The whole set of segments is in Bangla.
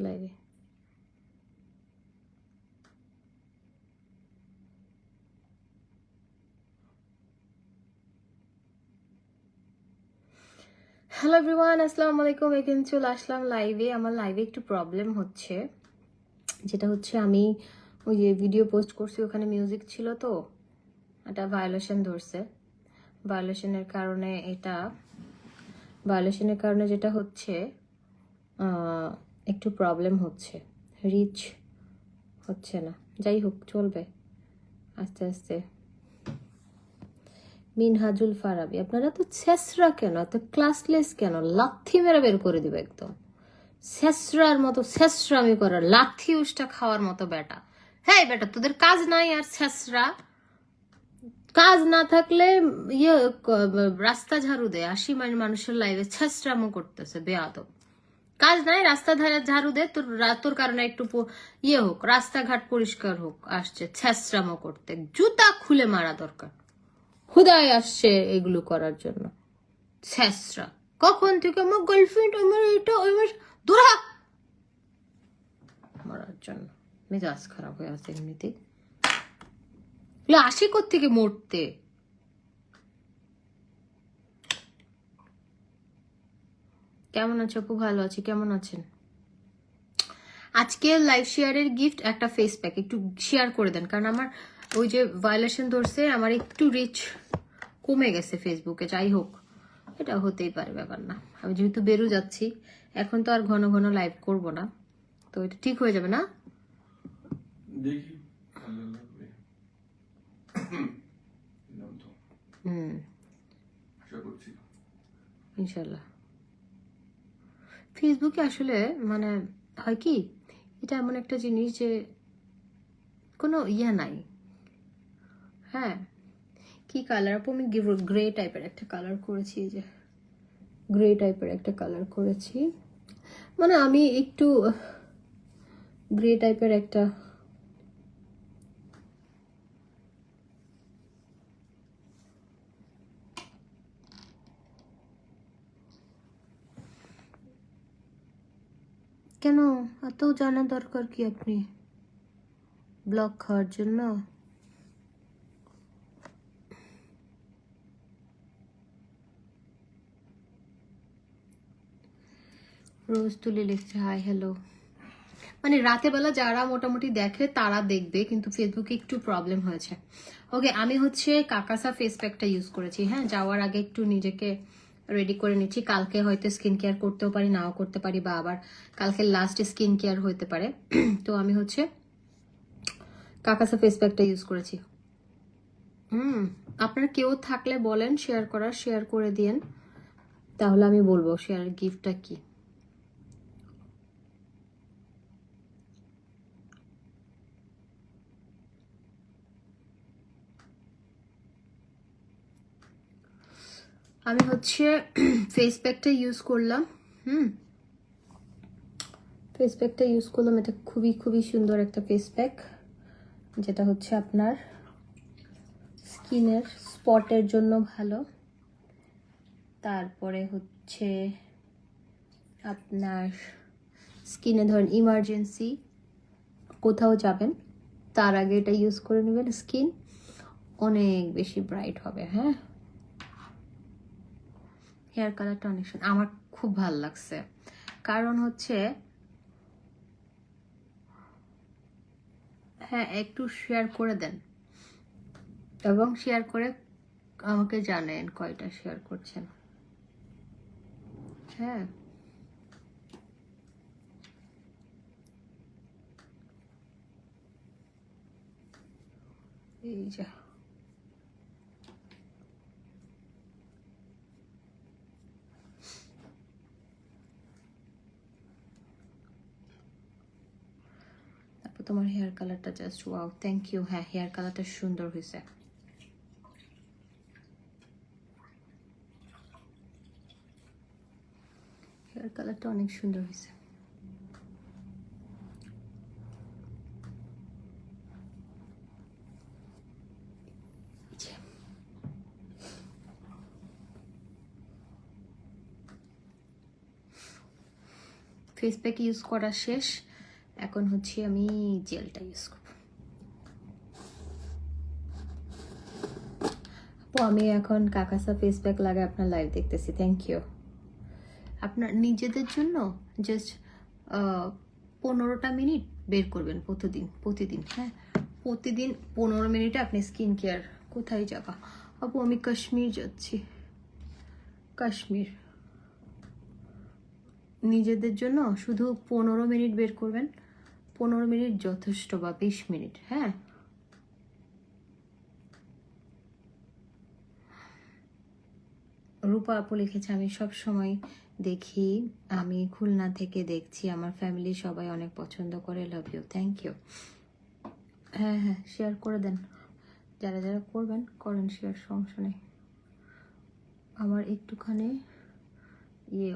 লাইভে হ্যালো এভরিওয়ান, আসসালামু আলাইকুম। এখানে চলে আসলাম লাইভে। আমার লাইভে একটু প্রবলেম হচ্ছে, যেটা হচ্ছে আমি ওই যে ভিডিও পোস্ট করছি, ওখানে মিউজিক ছিল, তো এটা ভায়োলেশন ধরছে। ভায়োলেশনের কারণে যেটা হচ্ছে একটু প্রবলেম হচ্ছে, রিচ হচ্ছে না। যাই হোক, চলবে আস্তে আস্তে। মিনহাজুল ফারাবি, আপনারা তো ছেসরা কেন, এত ক্লাসলেস কেন? লাথি মেরে বের করে দিবে একদম। ছেসরার মতো ছেসরামি করার, লাথি উষ্টা খাওয়ার মতো বেটা। হ্যাঁ বেটা, তোদের কাজ নাই আর ছেসরা। কাজ না থাকলে রাস্তা ঝাড়ু দে। 80 মানুষের লাইভে ছেসরামো করতেছে বেয়াদব। কাজ নাই, রাস্তা ধারে ঝাড়ু দে। তোর কারণে একটু হোক, রাস্তাঘাট পরিষ্কার হোক, আসছে ছেসরামো করতে। জুতা খুলে মারা দরকার। হুদায় আসছে এগুলো করার জন্য। ছেসরা কখন থেকে আমার গার্লফ্রেন্ড, আমার এটা, আমার দূরা মারার জন্য। মেজাজ খারাপ হয়ে আছে এমনিতে। আসি কোত্থেকে মরতে। কেমন আছো আপু? ভালো আছি, কেমন আছেন? আজকে লাইভ শেয়ারের গিফট একটা ফেস প্যাক একটু শেয়ার করে দেন, কারণ আমার ওই যে ভায়োলেশন ধরছে, আমার একটু রিচ কমে গেছে ফেসবুকে। যাই হোক, এটা হতেই পারে, ব্যাপার না। আমি যেহেতু বেরো যাচ্ছি এখন, তো আর ঘন ঘন লাইভ করব না, তো এটা ঠিক হয়ে যাবে না? দেখি ইনশাল্লাহ। ফেসবুকে আসলে মানে হয় কি, এটা এমন একটা জিনিস যে কোনো নাই। হ্যাঁ, কি কালার আপু? আমি গ্রে টাইপের একটা কালার করেছি, এই যে গ্রে টাইপের একটা কালার করেছি। মানে আমি একটু গ্রে টাইপের একটা, কেন এত জানা দরকার কি আপনি ব্লগ খাওয়ার জন্য? রোজ তুলে লিখছে হাই হ্যালো। মানে রাতে বেলা যারা মোটামুটি দেখে তারা দেখবে, কিন্তু ফেসবুকে একটু প্রবলেম হয়েছে। ওকে, আমি হচ্ছে কাকাসা ফেস প্যাকটা ইউজ করেছি। হ্যাঁ, যাওয়ার আগে একটু নিজেকে রেডি করে নিচ্ছি। কালকে হয়তো স্কিন কেয়ার করতেও পারি, নাও করতে পারি, বা আবার কালকে লাস্ট স্কিন কেয়ার হতে পারে। তো আমি হচ্ছে কাকাসা ফেস প্যাকটা ইউজ করেছি। আপনার কেউ থাকলে বলেন শেয়ার করে দিয়েন, তাহলে আমি বলবো শেয়ারের গিফটটা কি। আমি হচ্ছে ফেস প্যাকটা ইউজ করলাম। ফেস প্যাকটা ইউজ করলাম, এটা খুবই খুবই সুন্দর একটা ফেস প্যাক, যেটা হচ্ছে আপনার স্কিনের স্পটের জন্য ভালো। তারপরে হচ্ছে আপনার স্কিনে ধরেন ইমার্জেন্সি কোথাও যাবেন, তার আগে এটা ইউজ করে নেবেন, স্কিন অনেক বেশি ব্রাইট হবে। হ্যাঁ, হেয়ার কালারটা অনেক সুন্দর, আমার খুব ভালো লাগছে। কারণ হচ্ছে, হ্যাঁ একটু শেয়ার করে দেন, এবং শেয়ার করে আমাকে জানেন কয়টা শেয়ার করছেন। হ্যাঁ, এই যা তোমার হেয়ার কালারটা জাস্ট ওয়াও, থ্যাংক ইউ। হ্যাঁ, হেয়ার কালারটা সুন্দর হয়েছে। হেয়ার কালারটা অনেক সুন্দর হয়েছে। ফেস প্যাক ইউজ করা শেষ, এখন হচ্ছে আমি জেলটা ইউজ করব। আপু আমি এখন কাকাসা ফেস প্যাক লাগাই আপনার লাইভ দেখতেছি, থ্যাংক ইউ। আপনার নিজেদের জন্য জাস্ট 15টা মিনিট বের করবেন প্রতিদিন, হ্যাঁ প্রতিদিন 15 মিনিটে আপনি স্কিন কেয়ার। কোথায় যাবা আপু? আমি কাশ্মীর যাচ্ছি, কাশ্মীর। নিজেদের জন্য শুধু 15 মিনিট বের করবেন, 15 মিনিট যথেষ্ট, বা 20 মিনিট, হ্যাঁ। রূপা আপু লিখেছে, আমি সব সময় দেখি, আমি খুলনা থেকে দেখছি, আমার ফ্যামিলি সবাই অনেক পছন্দ করে, লাভ ইউ, থ্যাংক ইউ। হ্যাঁ হ্যাঁ শেয়ার করে দেন, যারা যারা করবেন করেন শেয়ার, সমস্যা নেই। আমার একটুখানি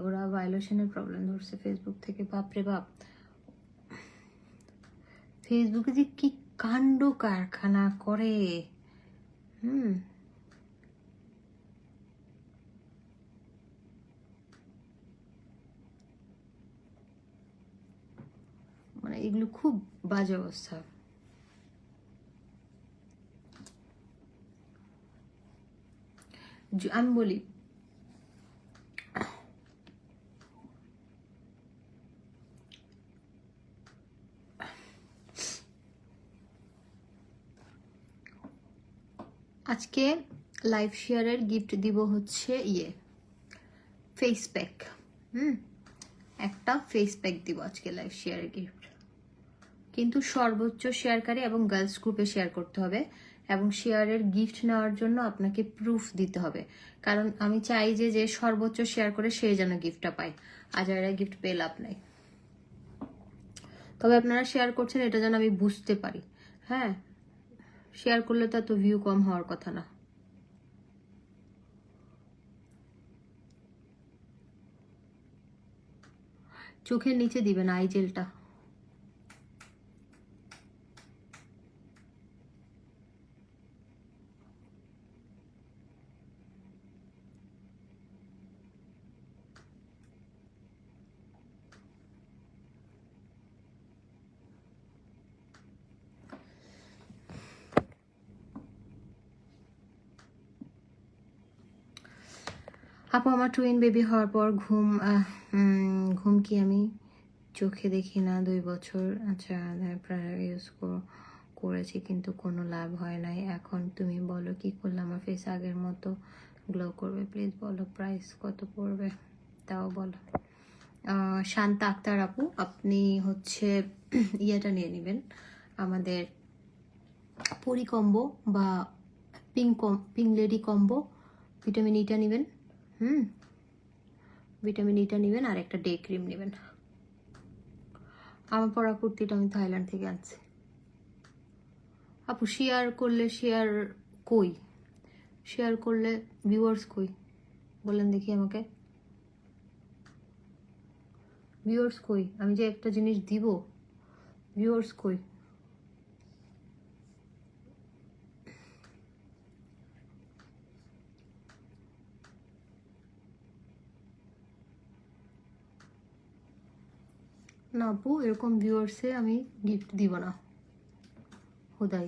ওরা ভায়োলেশনের প্রবলেম ধরছে ফেসবুক থেকে, বাপরে বাপ। ফেসবুকে যে কি কাণ্ড কারখানা করে, মানে এগুলো খুব বাজে অবস্থা। আমি বলি আজকে লাইভ শেয়ারের গিফট দিব হচ্ছে ফেস প্যাক। একটা ফেস প্যাক দিব আজকে লাইভ শেয়ারের গিফট, কিন্তু সর্বোচ্চ শেয়ারকারী এবং গার্লস গ্রুপে শেয়ার করতে হবে, এবং শেয়ারের গিফট নেওয়ার জন্য আপনাকে প্রুফ দিতে হবে, কারণ আমি চাই যে সর্বোচ্চ শেয়ার করে সে যেন গিফটটা পায়, আর যারা গিফট পেয়ে লাভ নাই। তবে আপনারা শেয়ার করছেন এটা যেন আমি বুঝতে পারি, হ্যাঁ। শেয়ার করলে তো এত ভিউ কম হওয়ার কথা না। চোখের নিচে দিবেন আই জেলটা। আপু আমার টুইন বেবি হওয়ার পর ঘুম কি আমি চোখে দেখি না 2 বছর, আচ্ছা প্রায় ইউজ করেছি কিন্তু কোনো লাভ হয় নাই, এখন তুমি বলো কি করলে আমার ফেস আগের মতো গ্লো করবে, প্লিজ বলো প্রাইস কত পড়বে, তাও বলো। শান্তা আক্তার আপু, আপনি হচ্ছে ইয়েটা নিয়ে নেবেন, আমাদের পরি কম্বো বা পিঙ্ক লেডি কম্বো, ভিটামিন ইটা নেবেন, ভিটামিন ইটা নেবেন, আর একটা ডে ক্রিম নেবেন। আমার পরা কুর্তিটা আমি থাইল্যান্ড থেকে আনছি। আপু শেয়ার করলে কই, শেয়ার করলে ভিউয়ার্স কই বলেন দেখি আমাকে, ভিউয়ার্স কই? আমি যে একটা জিনিস দিব, ভিউয়ার্স কই? না আপু, এরকম ভিউয়ার্সে আমি গিফট দিব না হুদাই।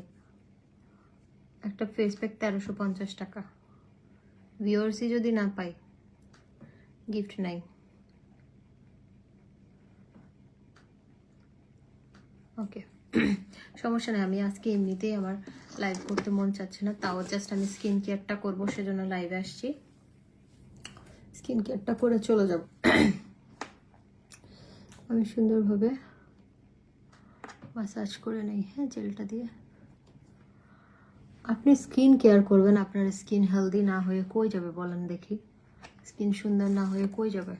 একটা ফেস প্যাক 1350 টাকা, ভিউয়ার্সই যদি না পাই গিফট নাই। ওকে সমস্যা নেই, আমি আজকে এমনিতেই আমার লাইভ করতে মন চাচ্ছে না, তাও জাস্ট আমি স্কিন কেয়ারটা করবো সেজন্য লাইভে আসছি, স্কিন কেয়ারটা করে চলে যাব। আমি সুন্দরভাবে মাসাজ করে নেই, হ্যাঁ জেলটা দিয়ে। আপনি স্কিন কেয়ার করবেন, আপনার স্কিন হেলদি না হয়ে কই যাবে বলেন দেখি, স্কিন সুন্দর না হয়ে কই যাবে?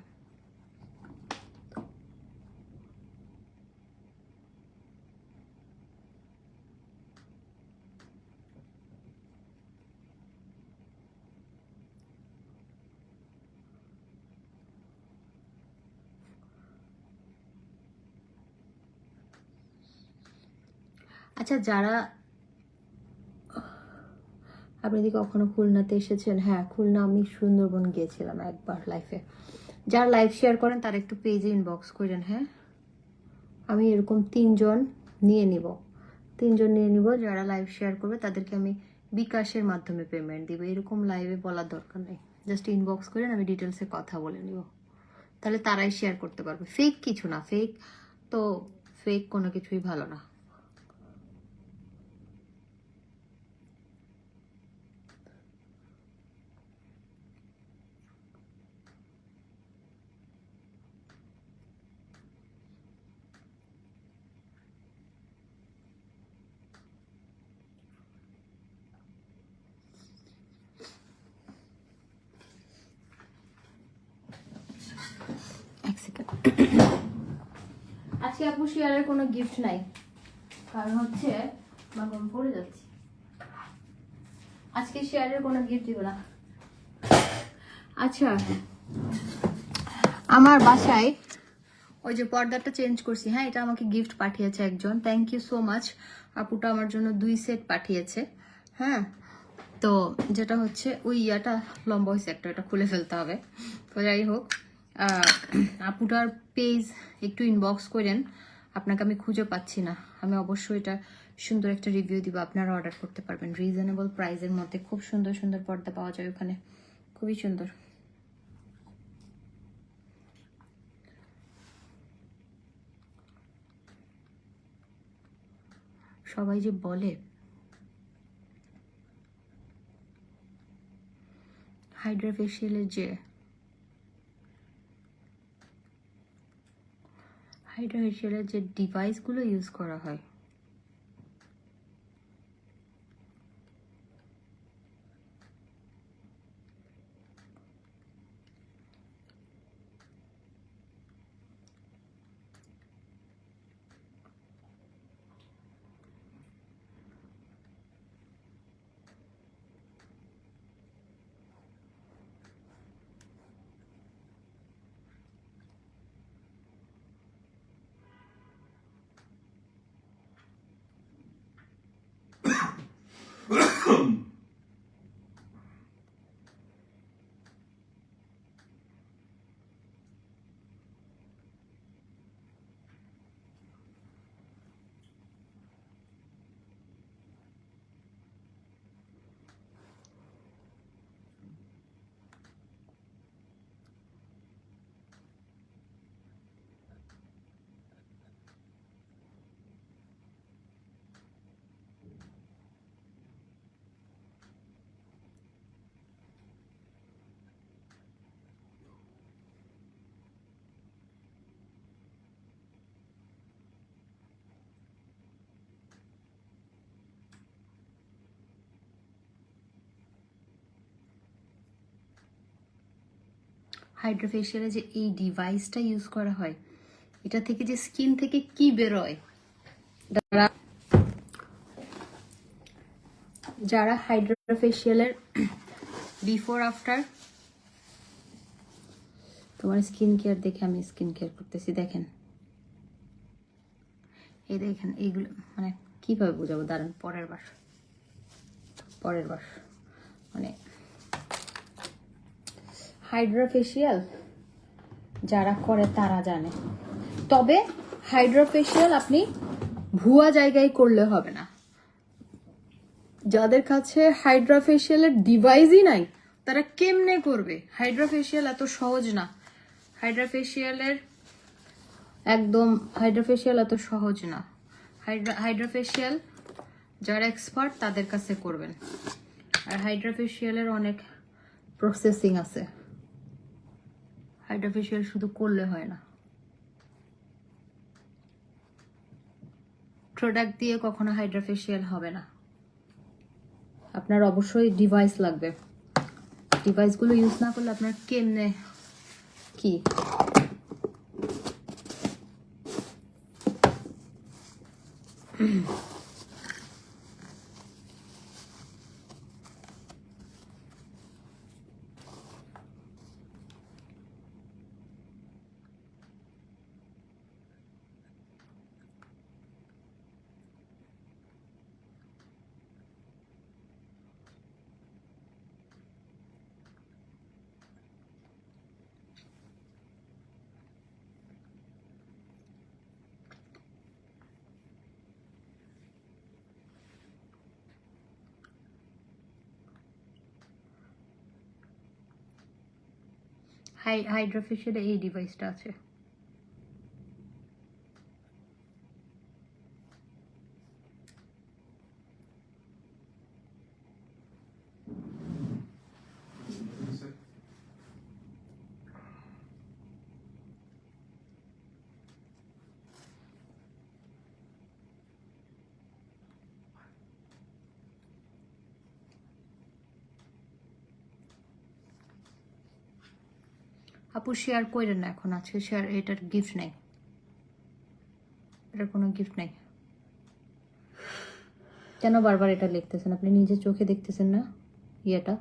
আচ্ছা যারা, আপনি কি কখনো খুলনাতে এসেছেন? হ্যাঁ খুলনা আমি সুন্দরবন গিয়েছিলাম একবার লাইফে, যারা লাইভ শেয়ার করেন তারা একটু পেজে ইনবক্স করেন। হ্যাঁ, আমি এরকম তিনজন নিয়ে নিব যারা লাইভ শেয়ার করবে তাদেরকে আমি বিকাশের মাধ্যমে পেমেন্ট দিব। এরকম লাইভে বলার দরকার নেই, জাস্ট ইনবক্স করেন, আমি ডিটেলসে কথা বলে নিব, তাহলে তারাই শেয়ার করতে পারবে। ফেক কিছু না, ফেক কোনো কিছুই ভালো না। এক সেকেন্ড, আজকে আপু শেয়ারের কোনো গিফট নাই, কারণ হচ্ছে আমি পড়ে যাচ্ছি। আজকে শেয়ারের কোনো গিফট দিব না। আচ্ছা, আমার বাসায় ওই যে পর্দাটা চেঞ্জ করছি, হ্যাঁ, এটা আমাকে গিফট পাঠিয়েছে একজন, থ্যাংক ইউ সো মাচ। আপুটা আমার জন্য 2 সেট পাঠিয়েছে। হ্যাঁ, তো যেটা হচ্ছে ওই ইয়াটা লম্বা হয়েছে একটা, এটা খুলে ফেলতে হবে। তো যাই হোক, আপুটার পেজ একটু ইনবক্স করেন, আপনাকে আমি খুঁজে পাচ্ছি না। আমি অবশ্যই এটা সুন্দর একটা রিভিউ দিব, আপনারা অর্ডার করতে পারবেন রিজনেবল প্রাইসের মধ্যে। খুব সুন্দর সুন্দর পর্দা পাওয়া যায় ওখানে, খুবই সুন্দর। সবাই যে বলে হাইড্রা ফেশিয়ালের যে ডিভাইসগুলো ইউজ করা হয়, হাইড্রা ফেশিয়ালে যে এই ডিভাইসটা ইউজ করা হয়, এটা থেকে যে স্কিন থেকে কি বেরোয়, যারা হাইড্রা ফেশিয়ালের বিফোর আফটার, তোমার স্কিন কেয়ার দেখে আমি স্কিন কেয়ার করতেছি, দেখেন, এই দেখেন এইগুলো, মানে কিভাবে বোঝাবো, দাঁড়ান, পরের বার মানে হাইড্রা ফেশিয়াল যারা করে তারা জানে। তবে হাইড্রা ফেশিয়াল আপনি ভুয়া জায়গায় করলে হবে না। যাদের কাছে হাইড্রা ফেশিয়ালের ডিভাইসই নাই তারা কেমনে করবে? হাইড্রা ফেশিয়াল এত সহজ না, হাইড্রা ফেশিয়াল এত সহজ না। হাইড্রা ফেশিয়াল যারা এক্সপার্ট তাদের কাছে করবেন। আর হাইড্রা ফেশিয়ালের অনেক প্রসেসিং আছে, হাইড্রা ফেশিয়াল শুধু করলে হয় না। প্রোডাক্ট দিয়ে কখনো হাইড্রা ফেশিয়াল হবে না, আপনার অবশ্যই ডিভাইস লাগবে। ডিভাইসগুলো ইউজ না করলে আপনার কেমনে কি হাইড্রা ফেশিয়ালে এই ডিভাইসটা আছে। আপু শেয়ার করেন না এখন, আজকে শেয়ার, এটার গিফট নেই, এটার কোনো গিফট নেই। কেন বারবার এটা লিখতেছেন? আপনি নিজের চোখে দেখতেছেন না ইয়েটা?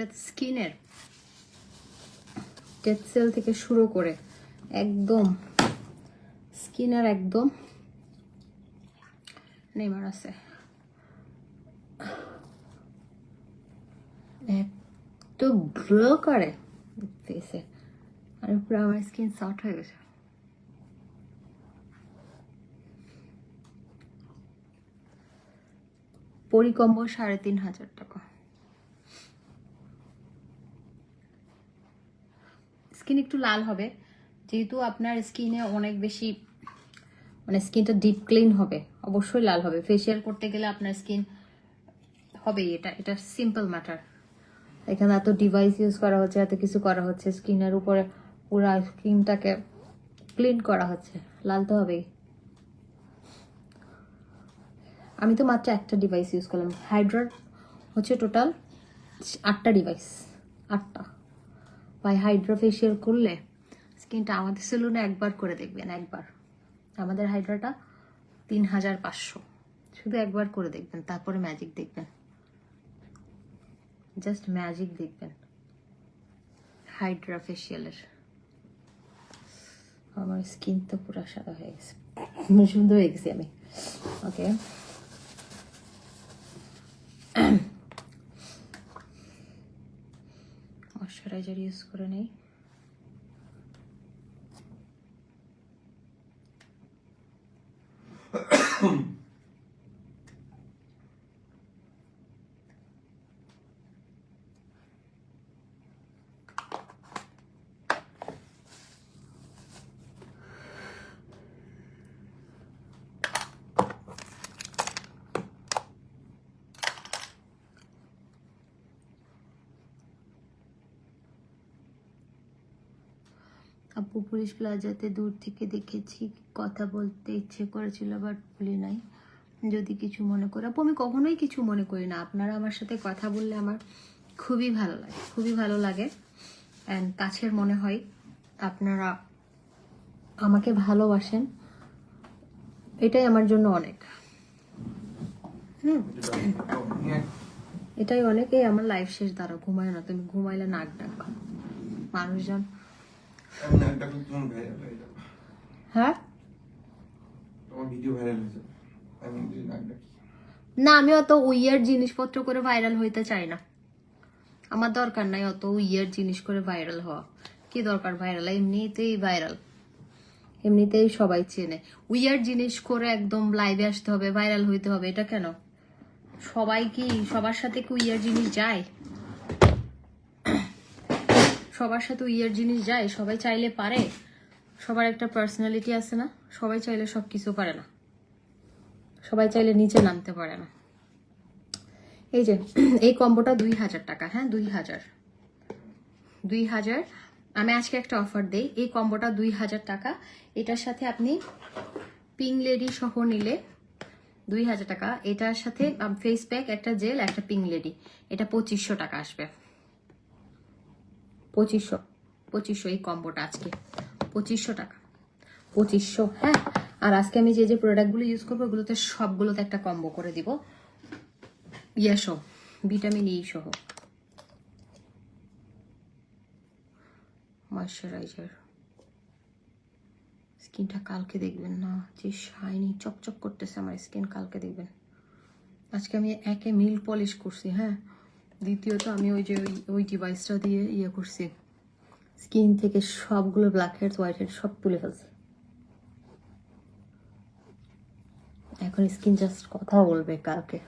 এটা স্কিনের ডেড সেল থেকে শুরু করে একদম স্কিনের একদম নেমার আছে, এত গ্লো করে ফেসে, আর পুরো আমার স্কিন সফট হয়ে গেছে। পরিকম্বো ৩,৫০০ টাকা। স্কিন একটু লাল হবে যেহেতু আপনার স্কিনে অনেক বেশি, মানে স্কিনটা ডিপ ক্লিন হবে, অবশ্যই লাল হবে। ফেসিয়াল করতে গেলে আপনার স্কিন হবে, এটা সিম্পল ম্যাটার। এখানে এত ডিভাইস ইউজ করা হচ্ছে, এত কিছু করা হচ্ছে, স্কিনের উপরে পুরো স্কিনটাকে ক্লিন করা হচ্ছে, লাল তো হবেই। আমি তো মাত্র একটা ডিভাইস ইউজ করলাম, হাইড্রার হচ্ছে টোটাল 8টা ডিভাইস, 8টা। ভাই হাইড্রা ফেশিয়াল করলে স্কিনটা আমাদের সেলুনে একবার করে দেখবেন, একবার। আমাদের হাইড্রাটা ৩,৫০০, শুধু একবার করে দেখবেন, তারপরে ম্যাজিক দেখবেন, জাস্ট ম্যাজিক দেখবেন হাইড্রা ফেশিয়ালের। আমার স্কিন তো পুরো সাদা হয়ে গেছে, সুন্দর হয়ে গেছি আমি। ওকে, ময়শ্চারাইজার ইউজ করে নেই। আপু পুলিশ প্লাজাতে দূর থেকে দেখেছি, কথা বলতে ইচ্ছে করেছিল বাট বলি নাই, যদি কিছু মনে করে। আপু আমি কখনোই কিছু মনে করি না, আপনারা আমার সাথে কথা বললে আমার খুবই ভালো লাগে, খুবই ভালো লাগে, অ্যান্ড কাছের মনে হয়। আপনারা আমাকে ভালোবাসেন, এটাই আমার জন্য অনেক। এটাই অনেক। এই আমার লাইফ শেষ, দ্বারা ঘুমায় না, তুমি ঘুমাইলে নাক ডাকবা মানুষজন। হ্যাঁ না, আমি অত উইয়ার জিনিসপত্র করে ভাইরাল হইতে চাই না, আমার দরকার নাই অত উইয়ার জিনিস করে ভাইরাল হওয়া। কি দরকার ভাইরাল, এমনিতেই ভাইরাল, এমনিতেই সবাই চেনে। উইয়ার জিনিস করে একদম লাইভে আসতে হবে, ভাইরাল হইতে হবে, এটা কেন? সবাই কি সবার সাথে কি উইয়ার জিনিস যায়? সবার সাথে উইয়ার জিনিস যায়? সবাই চাইলে পারে? সবার একটা পার্সোনালিটি আছে না? সবাই চাইলে সবকিছু পারে না, সবাই চাইলে নিচে নামতে পারে না। এই যে এই কম্বোটা 2,000 টাকা, হ্যাঁ 2,000। আমি আজকে একটা অফার দেই, এই কম্বোটা 2,000 টাকা। এটার সাথে আপনি পিং লেডি সহ নিলে 2,000 টাকা। এটার সাথে ফেস প্যাক, একটা জেল, একটা পিং লেডি, এটা 2,500 টাকা আসবে। 2,500 এই কম্বোটা আজকে 2,500 টাকা, 2,500। হ্যাঁ আর আজকে আমি যে যে প্রোডাক্টগুলো ইউজ করবো ওগুলোতে সবগুলোতে একটা কম্বো করে দিব, ইয়ে সহ, ভিটামিন ই সহ। ময়শ্চারাইজার, স্কিনটা কালকে দেখবেন না যে শাইনি চকচক করতেছে আমার স্কিন, কালকে দেখবেন। আজকে আমি একে মিল পলিশ করছি, হ্যাঁ, দ্বিতীয়ত আমি ওই যে ওই ডিভাইসটা দিয়ে ইয়ে করছি, স্কিন থেকে সবগুলো ব্ল্যাক হেডস হোয়াইট হেড সব তুলে ফেলছি। এখন স্কিন জাস্ট কথা বলবে কালকে।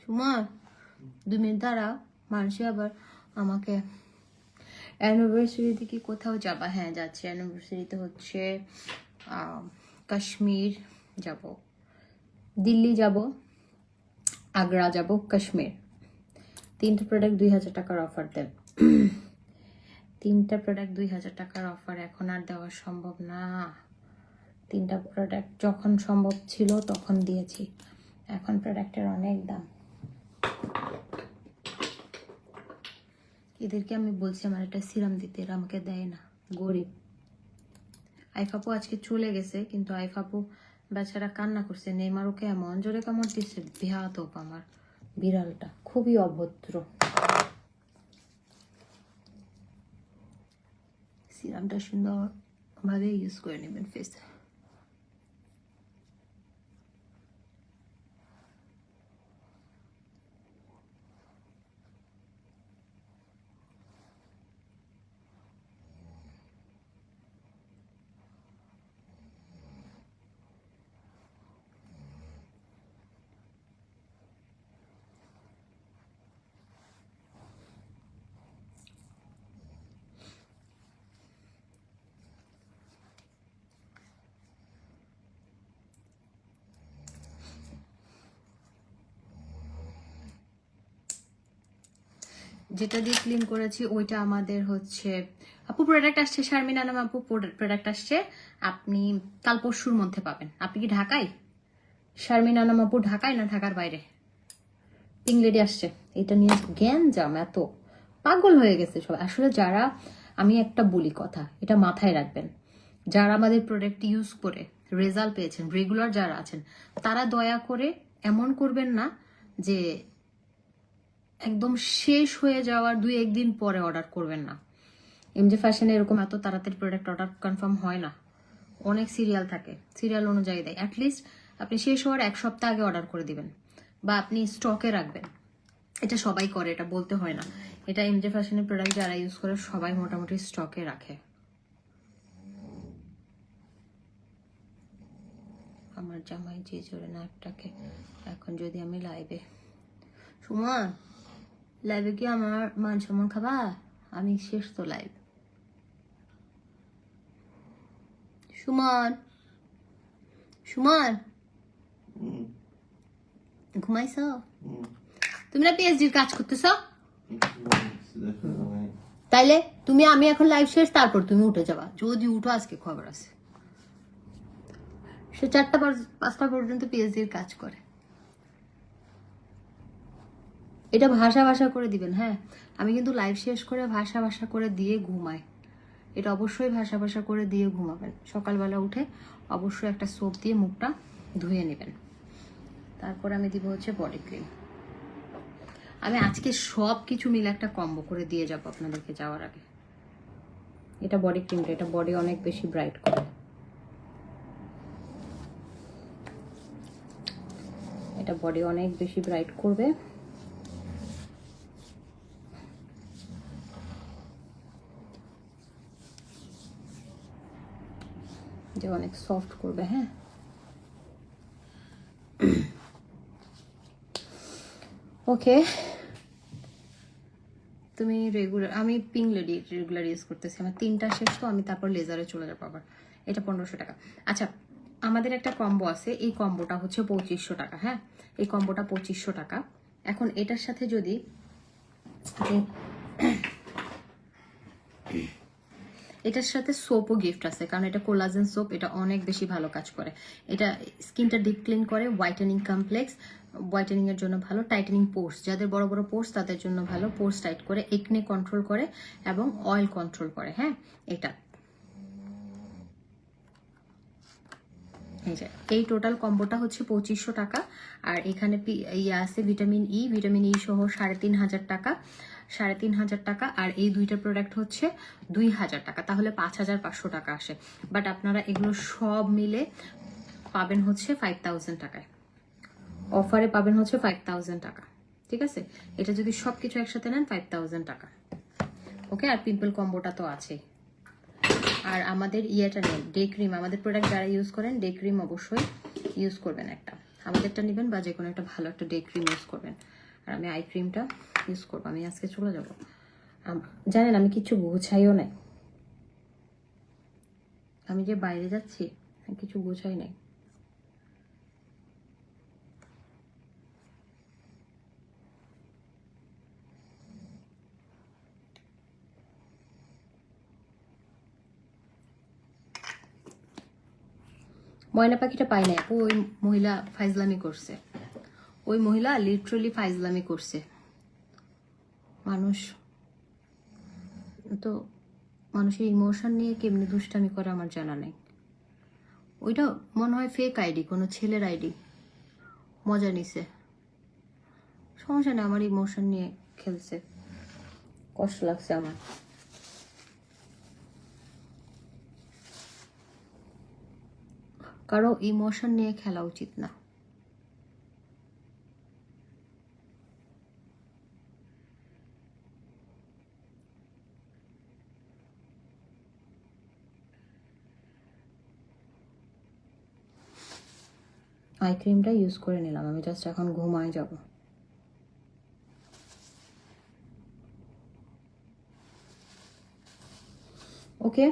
সুমন 2 মিনিট দাঁড়া, মানুষ আবার আমাকে অ্যানিভার্সারিতে কি কোথাও যাবা? হ্যাঁ যাচ্ছি, অ্যানিভার্সারিতে হচ্ছে কাশ্মীর যাব, দিল্লি যাব, আগ্রা যাব, কাশ্মীর। 3টা প্রোডাক্ট 2000 টাকার অফার দেন। 3টা প্রোডাক্ট 2000 টাকার অফার, এখন আর দেওয়া সম্ভব না। 3টা প্রোডাক্ট যখন সম্ভব ছিল তখন দিয়েছি, এখন প্রোডাক্টের অনেক দাম। এদেরকে আমি বলছি আমার একটা সিরাম দিতে, এরা আমাকে দেয় না, গরিব। আইফাপু আজকে চলে গেছে, কিন্তু আইফাপু বেচারা কান্না করছে, নেইমার ওকে এমন জোরে কামড় দিচ্ছে, বেয়াদব আমার বিড়ালটা, খুবই অভদ্র। সিরামটা সুন্দরভাবে ইউজ করে নেবেন ফেসে। যেটা দিয়ে ক্লিন করেছি ওইটা আমাদের হচ্ছে আপু প্রোডাক্ট আসছে, শারমিনা নাম আপু প্রোডাক্ট আসছে, আপনি কাল পরশুর মধ্যে পাবেন। আপনি কি ঢাকায়? শারমিনা নাম আপু ঢাকায় না ঢাকার বাইরে? পিং লেডি আসছে, এটা নিয়ে জ্ঞান জাম, এত পাগল হয়ে গেছে সব। আসলে যারা, আমি একটা বলি কথা, এটা মাথায় রাখবেন, যারা আমাদের প্রোডাক্ট ইউজ করে রেজাল্ট পেয়েছেন, রেগুলার যারা আছেন, তারা দয়া করে এমন করবেন না যে একদম শেষ হয়ে যাওয়ার 2-1 দিন পরে অর্ডার করবেন না। এমজে ফ্যাশনে এরকম এত তাড়াতাড়ি প্রোডাক্ট অর্ডার কনফার্ম হয় না, অনেক সিরিয়াল থাকে, সিরিয়াল অনুযায়ী দেয়। অ্যাটলিস্ট আপনি শেষ হওয়ার 1 সপ্তাহ আগে অর্ডার করে দিবেন, বা আপনি স্টকে রাখবেন। এটা সবাই করে, এটা বলতে হয় না, এটা এমজে ফ্যাশনের প্রোডাক্ট যারা ইউজ করে সবাই মোটামুটি স্টকে রাখে। আমার জামাই যে জোরে নাকটাকে, এখন যদি আমি লাইভে, সুমন লাইভে কি আমার মান সম্মান খাবা? আমি শেষ তো লাইভ। সুমন, সুমন ঘুমাইছ? তুমি না পিএইচডির কাজ করতেছ? তাইলে তুমি, আমি এখন লাইভ শেষ, তারপর তুমি উঠে যাবা, যদি উঠো আজকে খবর আছে। সে 4টা-5টা পর্যন্ত পিএইচডির কাজ করে। এটা ভাষা ভাষা করে দিবেন, হ্যাঁ, আমি কিন্তু লাইভ শেষ করে ভাষা ভাষা করে দিয়ে ঘুমাই। এটা অবশ্যই ভাষা ভাষা করে দিয়ে ঘুমাবেন। সকালবেলা উঠে অবশ্যই একটা সোপ দিয়ে মুখটা ধুয়ে নেবেন। তারপর আমি দিব হচ্ছে বডি ক্রিম। আমি আজকে সব কিছু মিলে একটা কম্বো করে দিয়ে যাব আপনাদেরকে যাওয়ার আগে। এটা বডি ক্রিমটা, এটা বডি অনেক বেশি ব্রাইট করে, এটা বডি অনেক বেশি ব্রাইট করবে। যে অনেক সফট করবে, হ্যাঁ। ওকে, তুমি রেগুলার, আমি পিং লেডি রেগুলার ইউজ করতেছি, আমার 3টা শেষ তো, আমি তারপর লেজারে চলে যাবো আবার। এটা 1500 টাকা। আচ্ছা, আমাদের একটা কম্বো আছে, এই কম্বোটা হচ্ছে 2500 টাকা, হ্যাঁ, এই কম্বোটা 2500 টাকা। এখন এটার সাথে যদি এটার সাথে সোপও গিফট আছে, কারণ এটা কোলাজেন সোপ, এটা অনেক বেশি ভালো কাজ করে। এটা স্কিনটা ডিপ ক্লিন করে, হোয়াইটেনিং কমপ্লেক্স, হোয়াইটেনিং এর জন্য ভালো, টাইটেনিং পোর্স, যাদের বড় বড় পোর্স তাদের জন্য ভালো, পোর্স টাইট করে, একনে কন্ট্রোল করে এবং অয়েল কন্ট্রোল করে। হ্যাঁ, এটা এই টোটাল কম্বোটা হচ্ছে 2500 টাকা। আর এখানে আছে ভিটামিন ই সহ 3500 টাকা, 3500 টাকা। আর এই দুইটা প্রোডাক্ট হচ্ছে 2000 টাকা, তাহলে 5500 টাকা আসে। বাট আপনারা এগুলো সব মিলে পাবেন হচ্ছে 5000 টাকায়, অফারে পাবেন হচ্ছে 5000 টাকা। ঠিক আছে, এটা যদি সবকিছু একসাথে নেন 5000 টাকা। ওকে, আর পিম্পল কম্বোটা তো আছেই। আর আমাদের ইয়েটা নেন, ডে ক্রিম, আমাদের প্রোডাক্ট যারা ইউজ করেন ডে ক্রিম অবশ্যই ইউজ করবেন একটা, আমাদেরটা নেবেন বা যে কোনো একটা ভালো একটা ডে ক্রিম ইউজ করবেন। আর আমি আই ক্রিমটা ইউজ করবো, আমি আজকে চলে যাব। জানেন আমি কিছু গুছাইও নাই, আমি যে বাইরে যাচ্ছি কিছু গুছাই নাই। ময়না পাখিটা পাই নাই আপু, ওই মহিলা ফাইজলামি করছে, ওই মহিলা লিটারালি ফাইজলামি করছে। মানুষ তো, মানুষের ইমোশন নিয়ে কেমনি দুষ্টামি করে আমার জানা নেই। ওইটা মনে হয় ফেক আইডি, কোনো ছেলের আইডি, মজা নিছে। সমস্যা নেই, আমার ইমোশন নিয়ে খেলছে, কষ্ট লাগছে আমার। কারো ইমোশন নিয়ে খেলা উচিত না। আই ক্রিমটা ইউজ করে নিলাম, আমি জাস্ট এখন ঘুমায় যাব। ওকে,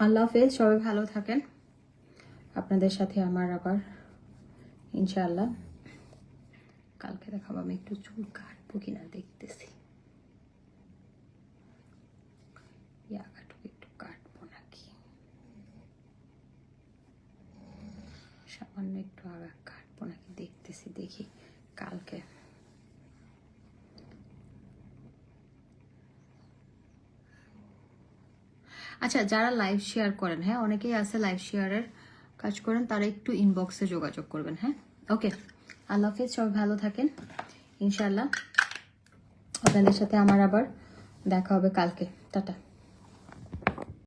আল্লাহ হাফেজ, সবাই ভালো থাকেন। আপনাদের সাথে আমার আবার ইনশাআল্লাহ কালকে দেখাবো। আমি একটু চুল কাটবো কিনা দেখতেছি, একটু কাটবো নাকি, সামান্য একটু আগা কাটবো নাকি দেখতেছি, দেখি কালকে। আচ্ছা, যারা লাইভ শেয়ার করেন, হ্যাঁ অনেকেই আছে লাইভ শেয়ারের কাজ করেন, তারা একটু ইনবক্সে যোগাযোগ করবেন। হ্যাঁ, ওকে, আল্লাহ হাফেজ, সবাই ভালো থাকেন। ইনশাআল্লাহ আপনাদের সাথে আমার আবার দেখা হবে কালকে। টাটা।